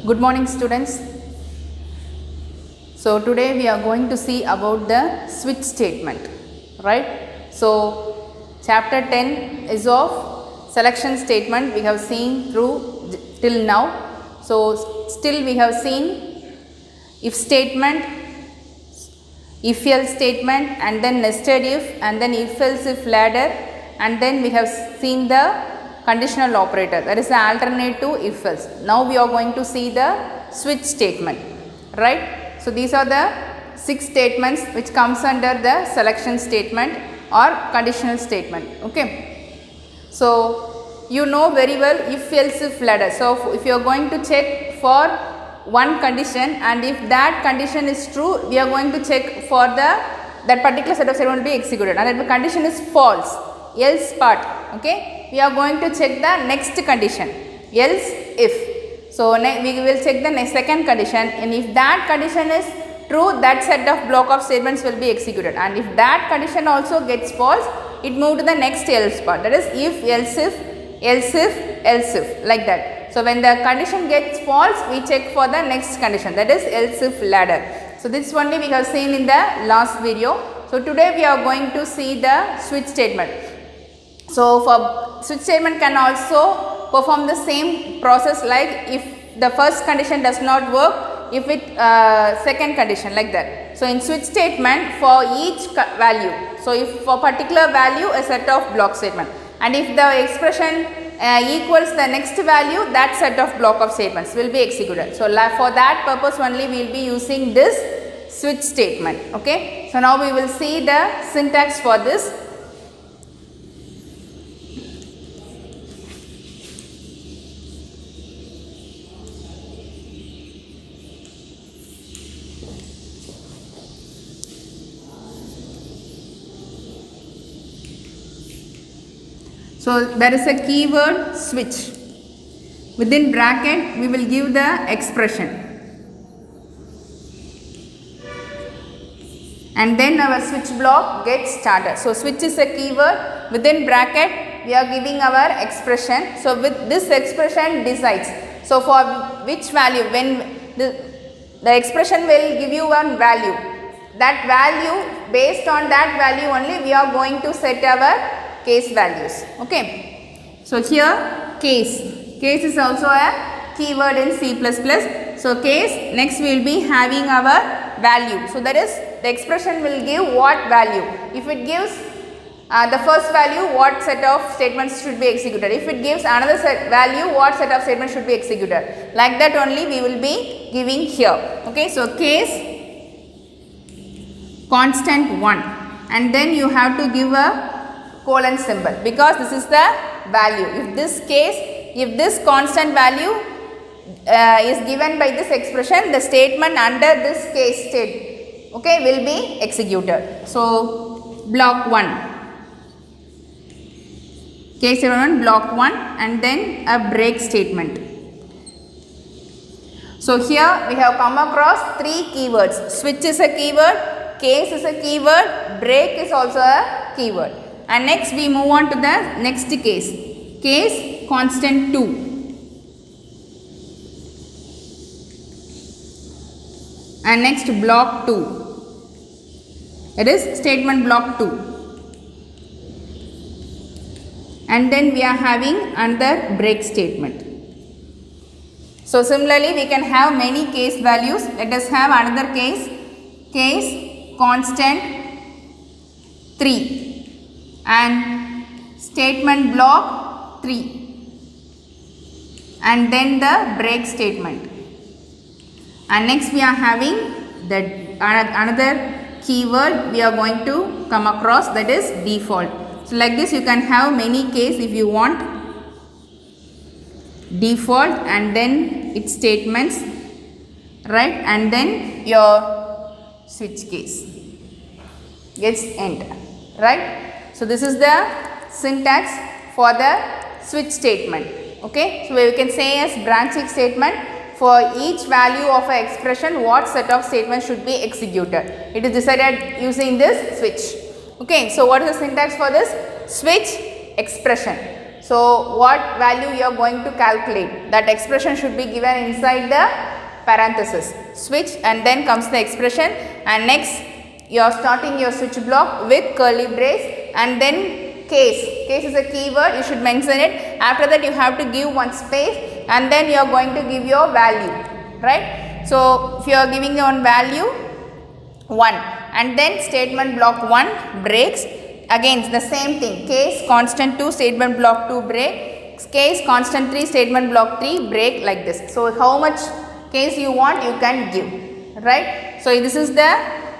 Good morning students. So today we are going to see about the switch statement, right? So chapter 10 is of selection statement we have seen through till now. So still we have seen if statement, if else statement, and then nested if, and then if else if ladder, and then we have seen the conditional operator, that is the alternate to if else. Now we are going to see the switch statement, right? So these are the 6 statements which comes under the selection statement or conditional statement. Okay, so you know very well if else if ladder. So if you are going to check for one condition, and if that condition is true, we are going to check for that particular set of statement will be executed, and if the condition is false, else part, okay, we are going to check the next condition, else if. So we will check the second condition, and if that condition is true, that set of block of statements will be executed, and if that condition also gets false, it move to the next else part, that is if else if, else if, else if, like that. So when the condition gets false, we check for the next condition, that is else if ladder. So this only we have seen in the last video. So today we are going to see the switch statement. So for switch statement can also perform the same process, like if the first condition does not work, if it second condition, like that. So in switch statement, for each value, so if for particular value a set of block statement, and if the expression equals the next value, that set of block of statements will be executed. So for that purpose only we will be using this switch statement. Okay, so now we will see the syntax for this. So there is a keyword switch. Within bracket we will give the expression, and then our switch block gets started. So switch is a keyword, within bracket we are giving our expression. So with this expression decides, so for which value, when the expression will give you one value, that value, based on that value only we are going to set our case values. Okay, so here case is also a keyword in C++. So case, next we will be having our value. So that is, the expression will give what value. If it gives the first value, what set of statements should be executed. If it gives another set value, what set of statements should be executed. Like that only we will be giving here. Okay, so case constant 1, and then you have to give a colon symbol, because this is the value. If this case, if this constant value is given by this expression, the statement under this case state, okay, will be executed. So block 1, case 1, block 1, and then a break statement. So here we have come across 3 keywords. Switch is a keyword, case is a keyword, break is also a keyword. And next we move on to the next case, case constant 2. And next block 2, it is statement block 2. And then we are having another break statement. So similarly we can have many case values. Let us have another case, case constant 3. And statement block 3, and then the break statement. And next we are having another keyword we are going to come across, that is default. So like this you can have many case if you want, default and then its statements, right, and then your switch case gets enter, right. So this is the syntax for the switch statement. Okay, so we can say as branching statement, for each value of an expression what set of statements should be executed. It is decided using this switch. Okay, so what is the syntax for this? Switch expression. So what value you are going to calculate? That expression should be given inside the parenthesis. Switch and then comes the expression, and next you are starting your switch block with curly brace and then case. Case is a keyword, you should mention it. After that you have to give one space and then you are going to give your value, right? So if you are giving your value 1 and then statement block 1 breaks, again the same thing, case constant 2 statement block 2 break, case constant 3 statement block 3 break, like this. So how much case you want you can give, right? So this is the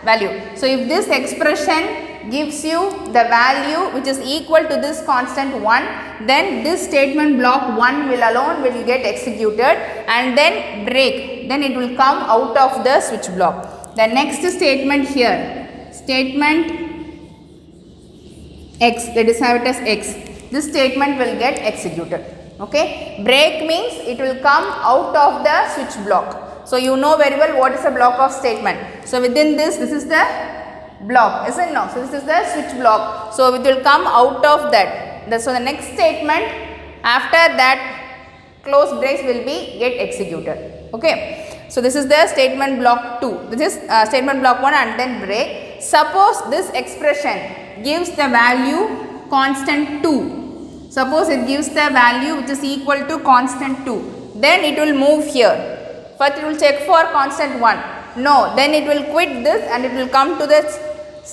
value. So if this expression gives you the value which is equal to this constant 1, then this statement block 1 will alone will get executed and then break, then it will come out of the switch block. The next statement here, statement X, let us have it as X, this statement will get executed. Okay, break means it will come out of the switch block. So you know very well what is a block of statement. So within this is the block, isn't it? No, so this is the switch block. So it will come out of that. So the next statement after that close brace will be get executed. Okay, so this is the statement block 2. This is statement block 1 and then break. Suppose this expression gives the value constant 2. Suppose it gives the value which is equal to constant 2. Then it will move here. First it will check for constant 1. No, then it will quit this and it will come to this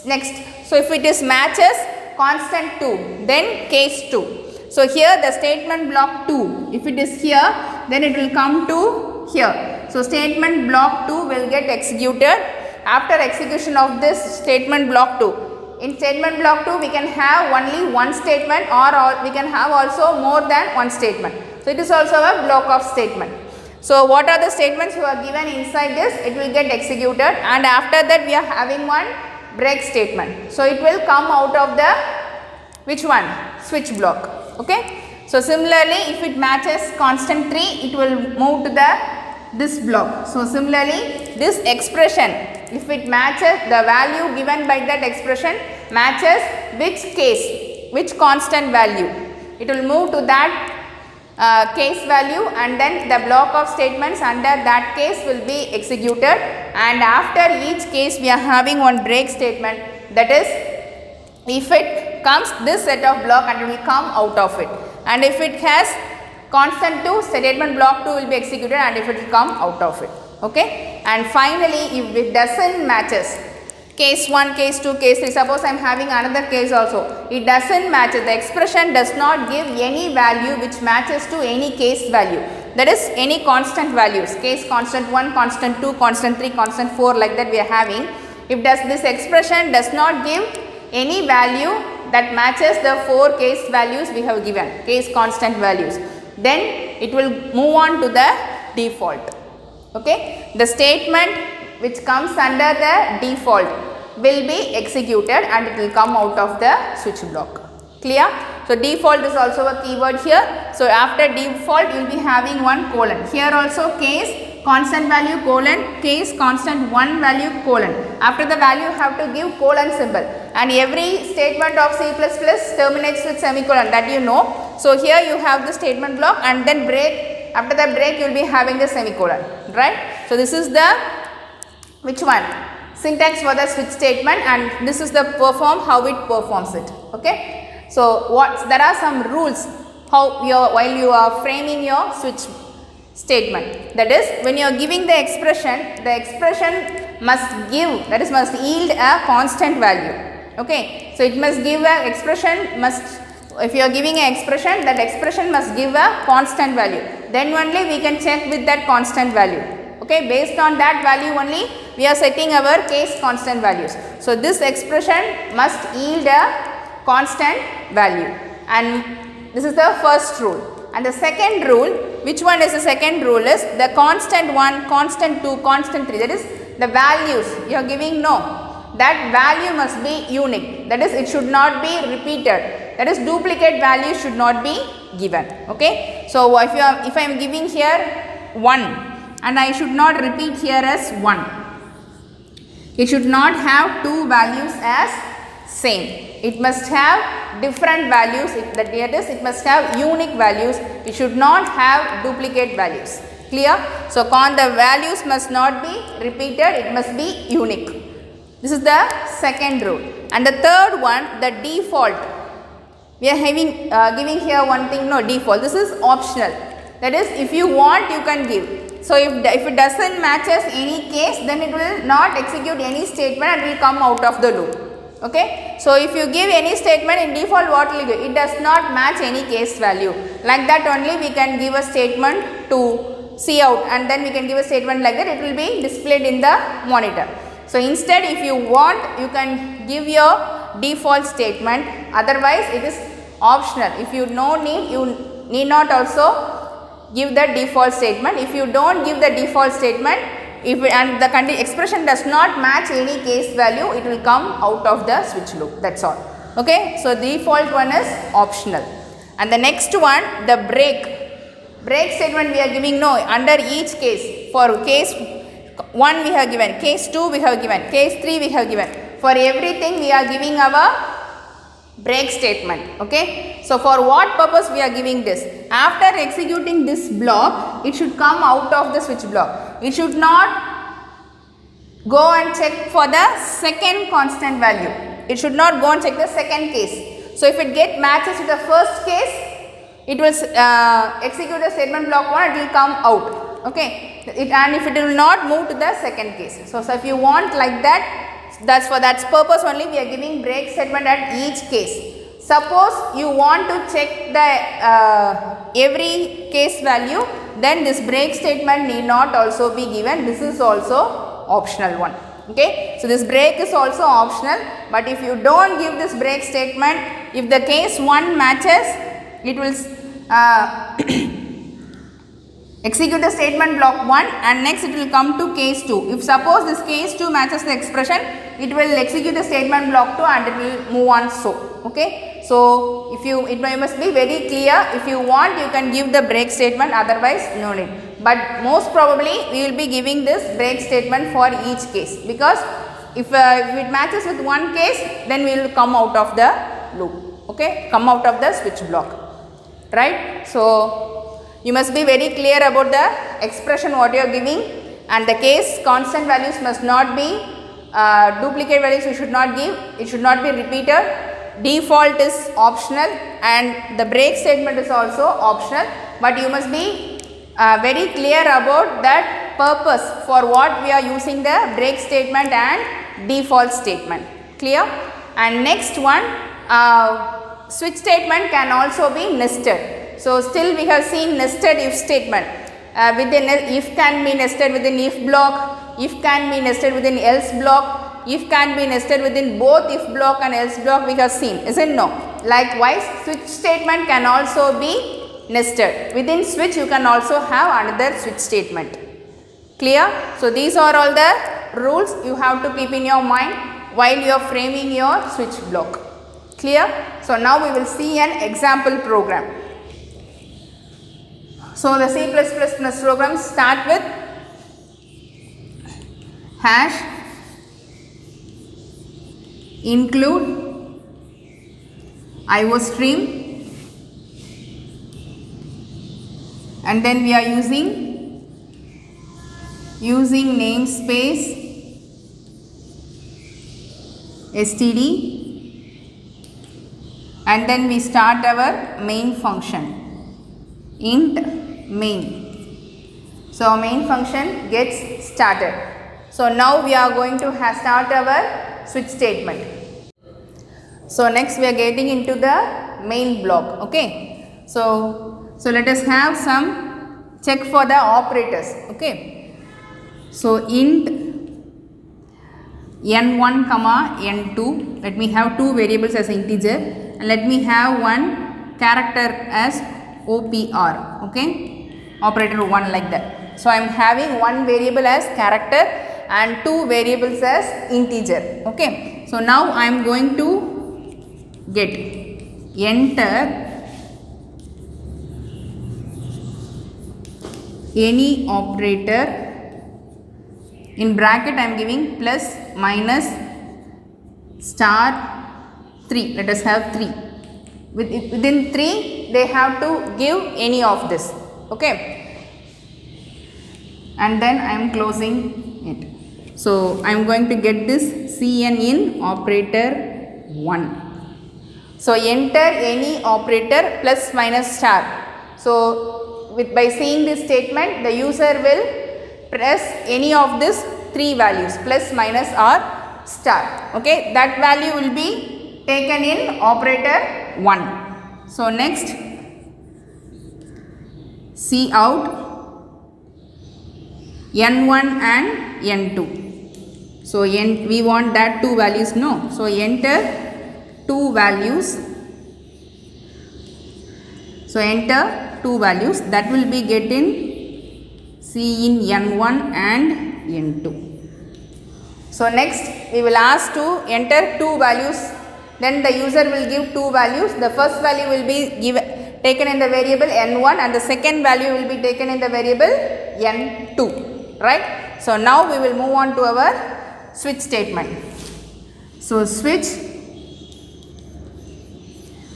next. So if it is matches constant 2, then case 2. So here the statement block 2, if it is here, then it will come to here. So statement block 2 will get executed. After execution of this statement block 2, in statement block 2 we can have only one statement or we can have also more than one statement. So it is also a block of statement. So what are the statements you are given inside this? It will get executed, and after that we are having one break statement. So it will come out of the which one? Switch block. Okay. So similarly if it matches constant 3, it will move to the this block. So similarly this expression, if it matches the value given by that expression matches which case, which constant value, it will move to that case value, and then the block of statements under that case will be executed, and after each case we are having one break statement, that is if it comes this set of block and it will come out of it, and if it has constant 2, statement block 2 will be executed and if it will come out of it. Okay, and finally if it doesn't matches case 1, case 2, case 3, suppose I am having another case also, it doesn't match, the expression does not give any value which matches to any case value, that is any constant values, case constant 1, constant 2, constant 3, constant 4, like that we are having. If this expression does not give any value that matches the 4 case values we have given, case constant values, then it will move on to the default. Okay, the statement which comes under the default will be executed and it will come out of the switch block. Clear? So default is also a keyword here. So after default you will be having one colon. Here also case constant value colon, case constant 1 value colon. After the value you have to give colon symbol, and every statement of C++ terminates with semicolon, that you know. So here you have the statement block and then break. After the break you will be having the semicolon, right? So this is the which one? Syntax for the switch statement, and this is the how it performs it. Okay. So there are some rules how while you are framing your switch statement. That is, when you are giving the expression must give, that is must yield a constant value. Okay. So it must give a expression if you are giving an expression, that expression must give a constant value. Then only we can check with that constant value. Okay, based on that value only we are setting our case constant values. So this expression must yield a constant value, and this is the first rule. And the second rule, which one is the second rule, is the constant 1, constant 2, constant 3, that is the values you are giving, that value must be unique, that is it should not be repeated, that is duplicate value should not be given. Okay. So if I am giving here 1 and I should not repeat here as 1, it should not have two values as same. It must have different values. That is, it must have unique values. It should not have duplicate values. Clear? So, the values must not be repeated. It must be unique. This is the second rule. And the third one, the default. We are having giving here one thing, no default. This is optional. That is, if you want, you can give. So, if it doesn't matches any case, then it will not execute any statement and will come out of the loop. Okay. So, if you give any statement in default, what will you give? It does not match any case value. Like that only we can give a statement to see out, and then we can give a statement like that. It will be displayed in the monitor. So, instead if you want, you can give your default statement. Otherwise, it is optional. If you no need, you need not also give the default statement. If you don't give the default statement, and the expression does not match any case value, it will come out of the switch loop. That's all. Okay. So, default one is optional. And the next one, the break statement we are giving no under each case. For case 1 we have given, case 2 we have given, case 3 we have given. For everything we are giving our break statement. Okay. So, for what purpose we are giving this? After executing this block, it should come out of the switch block. It should not go and check for the second constant value. It should not go and check the second case. So, if it matches with the first case, it will execute the statement block 1, it will come out. Okay. And if it will not move to the second case. So, if you want like that, that's for that purpose only we are giving break statement at each case. Suppose you want to check the every case value, then this break statement need not also be given. This is also optional one. Okay. So, this break is also optional, but if you don't give this break statement, if the case 1 matches, it will execute the statement block 1, and next it will come to case 2. If suppose this case 2 matches the expression, it will execute the statement block 2 and it will move on so. Okay. So, if you, it must be very clear. If you want, you can give the break statement, otherwise no need. But most probably we will be giving this break statement for each case, because if it matches with one case, then we will come out of the loop. Okay. Come out of the switch block. Right. So, you must be very clear about the expression what you are giving, and the case constant values must not be duplicate values you should not give, it should not be repeated. Default is optional and the break statement is also optional, but you must be very clear about that purpose for what we are using the break statement and default statement. Clear? And next one, switch statement can also be nested. So, still we have seen nested if statement. Within if can be nested within if block, if can be nested within else block, if can be nested within both if block and else block we have seen, isn't no? Likewise, switch statement can also be nested. Within switch you can also have another switch statement. Clear? So, these are all the rules you have to keep in your mind while you are framing your switch block. Clear? So, now we will see an example program. So, the C++ program start with hash include IO stream, and then we are using namespace std, and then we start our main function int main. So, our main function gets started. So, now we are going to start our switch statement. So, next we are getting into the main block. Okay. So let us have some check for the operators. Okay. So, int n1 comma n2, let me have two variables as integer, and let me have one character as OPR. Okay. Operator 1 like that. So, I am having one variable as character and two variables as integer. Okay. So, now I am going to get enter any operator, in bracket I am giving plus minus star 3. Let us have 3. Within 3, they have to give any of this. Okay. And then I am closing it. So, I am going to get this Cn in operator 1. So, enter any operator plus minus star. So, by seeing this statement, the user will press any of these 3 values plus, minus or star. Okay, that value will be taken in operator 1. So, next C out N1 and N2. So, we want that 2 values, no. So, enter 2 values. So, enter 2 values that will be getting C in N1 and N2. So, next we will ask to enter 2 values, then the user will give 2 values. The first value will be taken in the variable N1 and the second value will be taken in the variable N2, right. So, now we will move on to our switch statement. So, switch.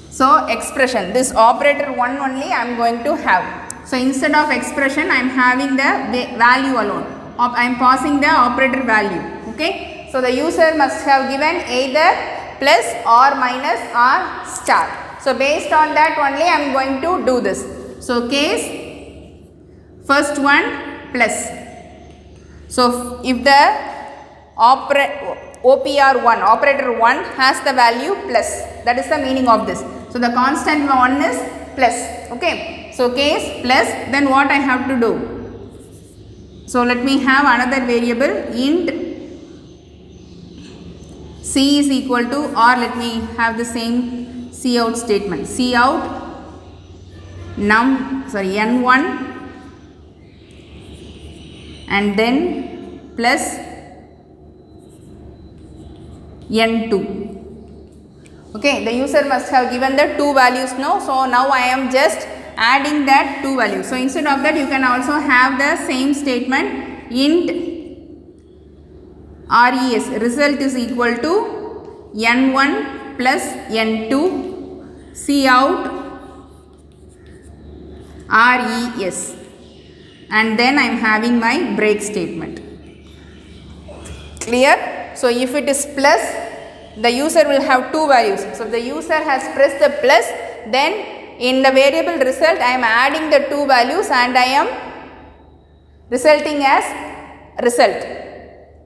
So, expression, this operator 1 only I am going to have. So, instead of expression I am having the value alone. I am passing the operator value. Okay. So, the user must have given either plus or minus or star. So, based on that only I am going to do this. So, case first one plus. So, if the OPR1, operator 1 has the value plus, that is the meaning of this. So, the constant one is plus. Okay. So, case plus, then what I have to do? So, let me have another variable int C is equal to, or let me have the same C out statement. C out N1 and then plus N2. Okay, the user must have given the 2 values, no. So, now I am just adding that 2 values. So, instead of that you can also have the same statement int res, result is equal to N1 plus N2 C out res, and then I am having my break statement. Clear? So, if it is plus, the user will have 2 values. So, if the user has pressed the plus, then in the variable result I am adding the 2 values and I am resulting as result.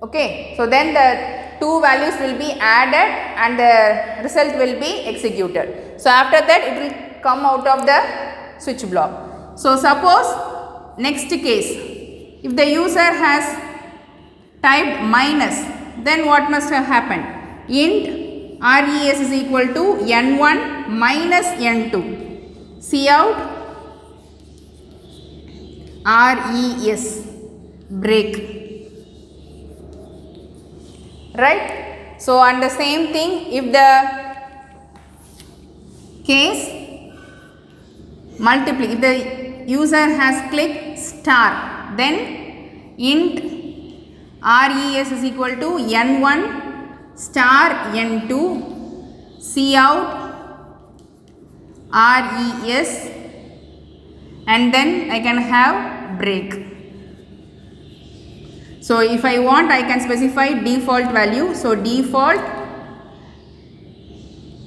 Okay. So, then the 2 values will be added and the result will be executed. So, after that it will come out of the switch block. So, suppose next case, if the user has typed minus, then what must have happened? Int res is equal to N1 minus N2. C out res, break, right. So, and the same thing if the case multiply, if the user has clicked star, then int res is equal to N1 star N2 C out res, and then I can have break. So, if I want I can specify default value. So, default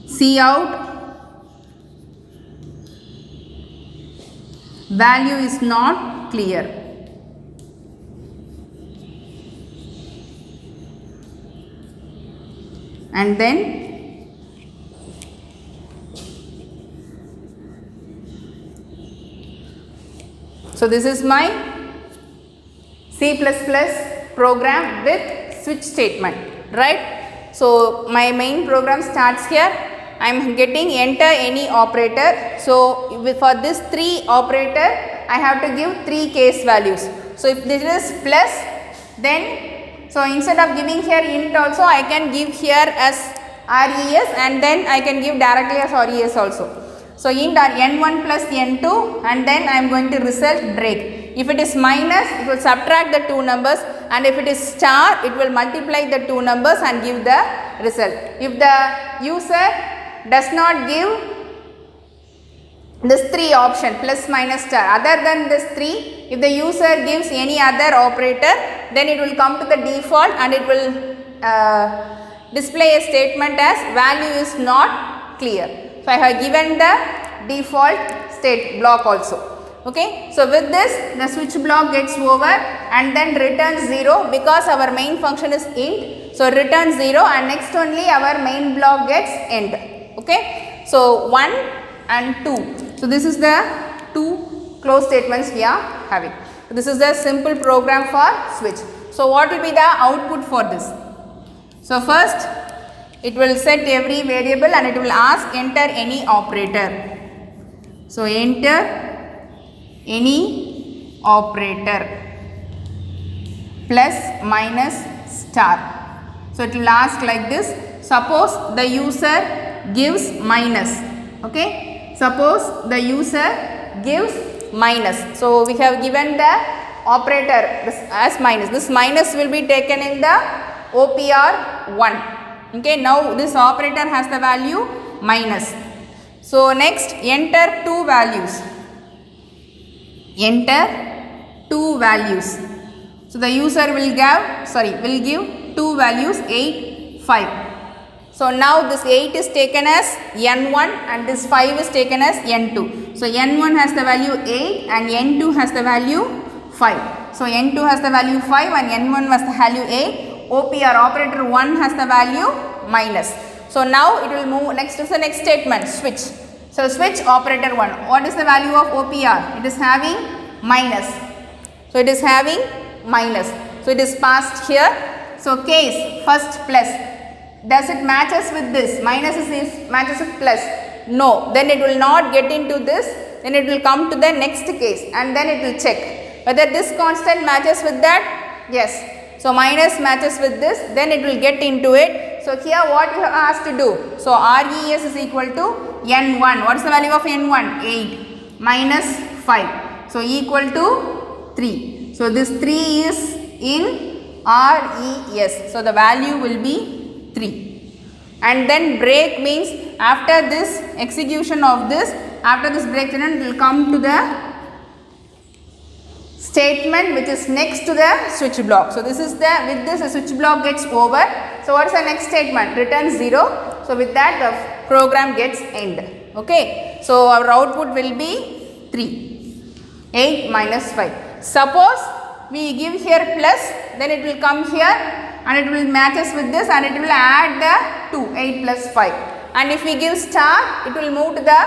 C out value is not clear. And then so, this is my C++ program with switch statement, right. So, my main program starts here. I am getting enter any operator. So, for this 3 operator I have to give 3 case values. So, if this is plus, then so instead of giving here int also I can give here as res and then I can give directly as res also. So, int are N1 plus N2 and then I am going to result break. If it is minus, it will subtract the 2 numbers and if it is star, it will multiply the two numbers and give the result. If the user does not give this 3 option plus minus star, other than this 3, if the user gives any other operator, then it will come to the default and it will display a statement as value is not clear. So, I have given the default state block also. Okay. So, with this the switch block gets over and then returns 0 because our main function is int. So, returns 0 and next only our main block gets end. Okay. So, 1 and 2. So, this is the 2 close statements we are having. So, this is the simple program for switch. So, what will be the output for this? So, first it will set every variable and it will ask enter any operator. So, enter any operator plus minus star. So, it will ask like this. Suppose the user gives minus. Okay. Suppose the user gives minus. So, we have given the operator as minus. This minus will be taken in the OPR 1. Okay. Now, this operator has the value minus. So, next enter two values. Enter two values. So, the user will give two values 8, 5. So, now this 8 is taken as N1 and this 5 is taken as N2. So, N1 has the value 8 and N2 has the value 5. So, N2 has the value 5 and N1 has the value 8. OPR operator 1 has the value minus. So, now it will move next to the next statement switch. So, switch operator 1. What is the value of OPR? It is having minus. So, it is having minus. So, it is passed here. So, case first plus. Does it matches with this? Minus is matches with plus. No. Then it will not get into this. Then it will come to the next case and then it will check whether this constant matches with that. Yes. So, minus matches with this. Then it will get into it. So, here what you have asked to do? So, RES is equal to N1. What is the value of N1? 8 minus 5. So, equal to 3. So, this 3 is in RES. So, the value will be 3. And then break means after this execution of this, after this break statement, it will come to the statement which is next to the switch block. So, this is the, with this the switch block gets over. So, what is the next statement? Return 0. So, with that the program gets end. Okay. So, our output will be 3. 8 minus 5. Suppose we give here plus, then it will come here and it will matches with this and it will add the 2, 8 plus 5. And if we give star, it will move to the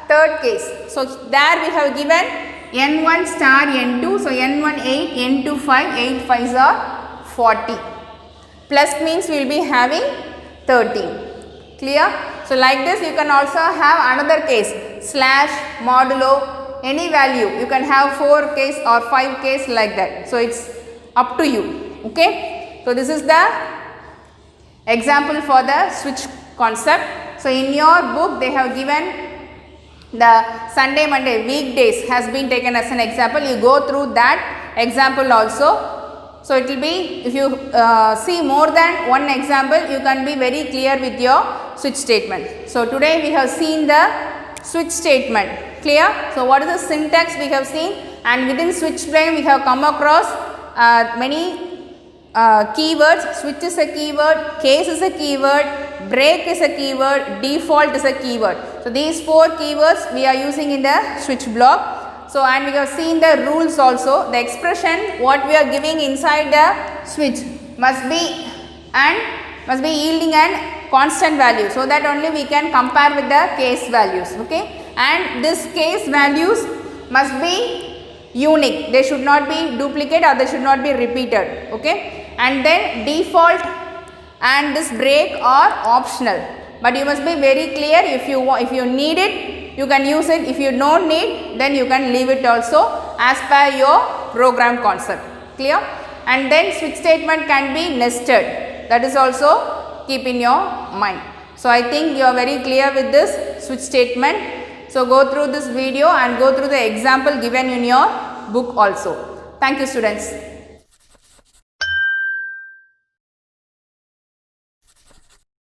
third case. So, there we have given N1 star N2. So, N1 8, N2 5, 8 5s are 40. Plus means we will be having 13. Clear? So, like this you can also have another case slash modulo any value. You can have 4 case or 5 case like that. So, it is up to you. Okay. So, this is the example for the switch concept. So, in your book they have given the Sunday, Monday weekdays has been taken as an example. You go through that example also. So, it will be, if you see more than one example, you can be very clear with your switch statement. So, today we have seen the switch statement. Clear? So, what is the syntax we have seen, and within switch frame we have come across many keywords. Switch is a keyword, case is a keyword, break is a keyword, default is a keyword. So, these 4 keywords we are using in the switch block. So, and we have seen the rules also. The expression what we are giving inside the switch must be yielding an constant value, so that only we can compare with the case values. Okay. And this case values must be unique. They should not be duplicate or they should not be repeated. Okay. And then default and this break are optional, but you must be very clear. If you need it, you can use it. If you don't need, then you can leave it also as per your program concept. Clear? And then switch statement can be nested. That is also keep in your mind. So, I think you are very clear with this switch statement. So, go through this video and go through the example given in your book also. Thank you, students.